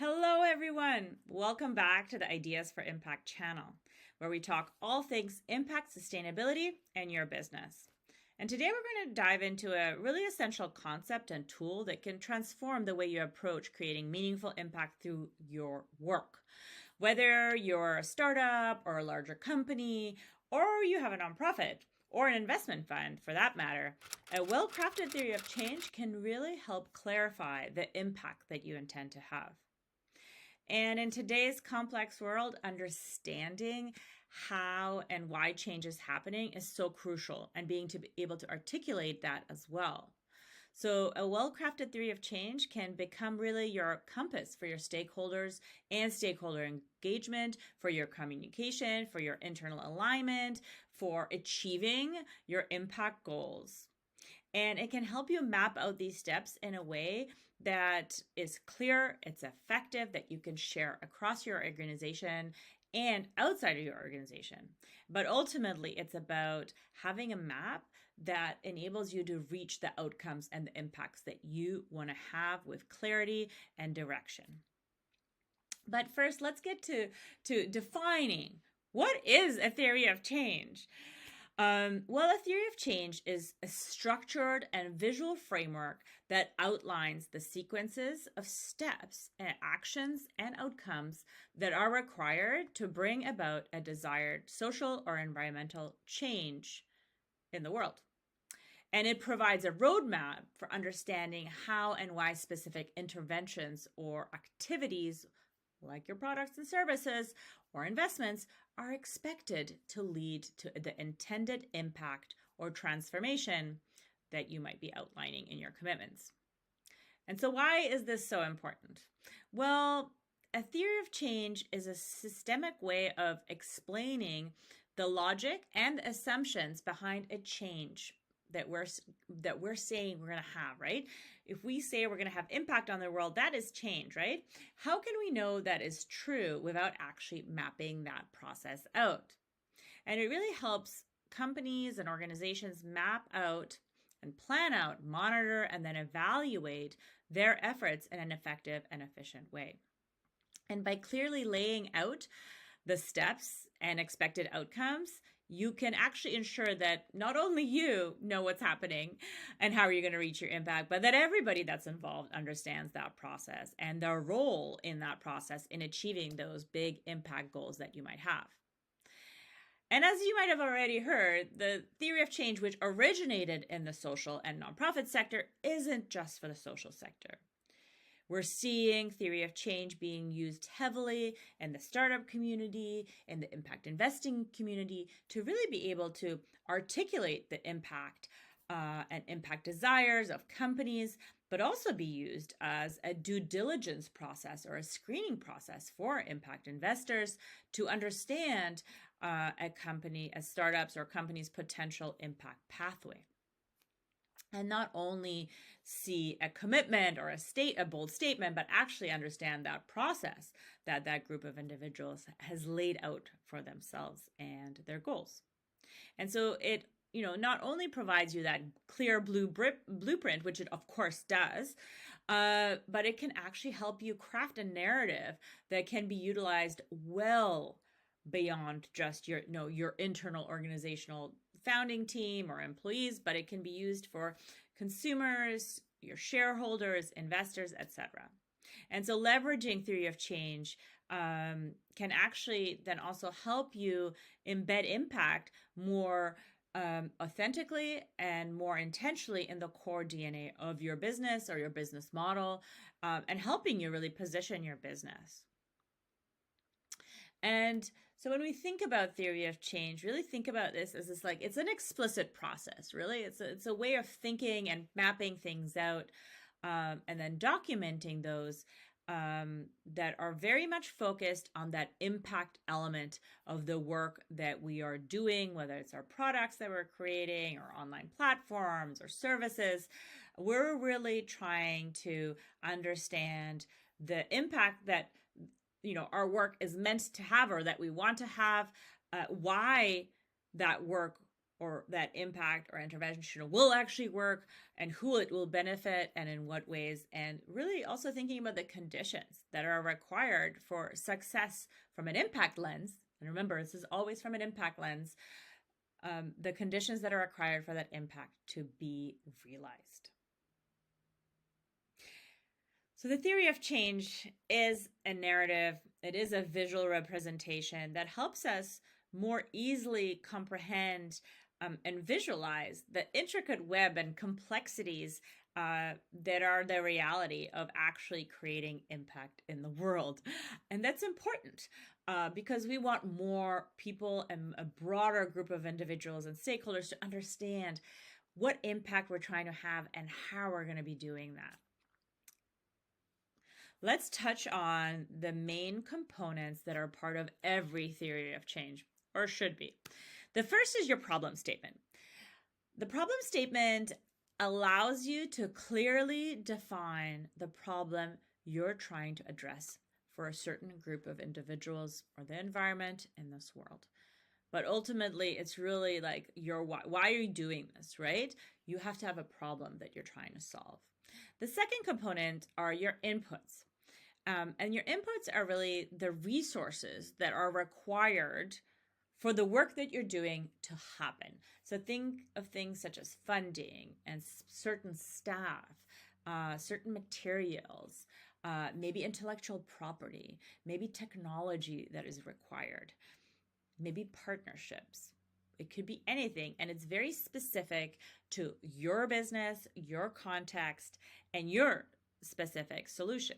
Hello, everyone. Welcome back to the Ideas for Impact channel, where we talk all things impact, sustainability, and your business. And today we're going to dive into a really essential concept and tool that can transform the way you approach creating meaningful impact through your work. Whether you're a startup or a larger company, or you have a nonprofit, or an investment fund for that matter, a well-crafted theory of change can really help clarify the impact that you intend to have. And in today's complex world, understanding how and why change is happening is so crucial, and being able to articulate that as well. So a well-crafted theory of change can become really your compass for your stakeholders and stakeholder engagement, for your communication, for your internal alignment, for achieving your impact goals. And it can help you map out these steps in a way that is clear, it's effective, that you can share across your organization and outside of your organization. But ultimately, it's about having a map that enables you to reach the outcomes and the impacts that you want to have with clarity and direction. But first, let's get to defining what is a theory of change. Well, a theory of change is a structured and visual framework that outlines the sequences of steps and actions and outcomes that are required to bring about a desired social or environmental change in the world. And it provides a roadmap for understanding how and why specific interventions or activities, like your products and services or investments, are expected to lead to the intended impact or transformation that you might be outlining in your commitments. And so why is this so important? Well, a theory of change is a systemic way of explaining the logic and assumptions behind a change that we're saying we're going to have, right? If we say we're going to have impact on the world, that is change, right? How can we know that is true without actually mapping that process out? And it really helps companies and organizations map out and plan out, monitor, and then evaluate their efforts in an effective and efficient way. And by clearly laying out the steps and expected outcomes, you can actually ensure that not only you know what's happening and how are you going to reach your impact, but that everybody that's involved understands that process and their role in that process in achieving those big impact goals that you might have. And as you might have already heard, the theory of change, which originated in the social and nonprofit sector, isn't just for the social sector. We're seeing theory of change being used heavily in the startup community, in the impact investing community, to really be able to articulate the impact and impact desires of companies, but also be used as a due diligence process or a screening process for impact investors to understand a company, a startup's or company's potential impact pathway. And not only see a commitment or a bold statement, but actually understand that process that that group of individuals has laid out for themselves and their goals. And so it, not only provides you that clear blueprint, which it of course does, but it can actually help you craft a narrative that can be utilized well beyond just your internal organizational founding team or employees, but it can be used for consumers, your shareholders, investors, etc. And so leveraging theory of change can actually then also help you embed impact more authentically and more intentionally in the core DNA of your business or your business model, and helping you really position your business. And so when we think about theory of change, really think about this as it's an explicit process, really. It's a way of thinking and mapping things out, and then documenting those that are very much focused on that impact element of the work that we are doing, whether it's our products that we're creating or online platforms or services. We're really trying to understand the impact that our work is meant to have or that we want to have, why that work or that impact or intervention will actually work, and who it will benefit and in what ways, and really also thinking about the conditions that are required for success from an impact lens. And remember, this is always from an impact lens, the conditions that are required for that impact to be realized. So the theory of change is a narrative. It is a visual representation that helps us more easily comprehend and visualize the intricate web and complexities that are the reality of actually creating impact in the world. And that's important because we want more people and a broader group of individuals and stakeholders to understand what impact we're trying to have and how we're going to be doing that. Let's touch on the main components that are part of every theory of change, or should be. The first is your problem statement. The problem statement allows you to clearly define the problem you're trying to address for a certain group of individuals or the environment in this world. But ultimately, it's really like your why. Why are you doing this, right? You have to have a problem that you're trying to solve. The second component are your inputs. And your inputs are really the resources that are required for the work that you're doing to happen. So think of things such as funding and certain staff, certain materials, maybe intellectual property, maybe technology that is required, maybe partnerships. It could be anything, and it's very specific to your business, your context, and your specific solution.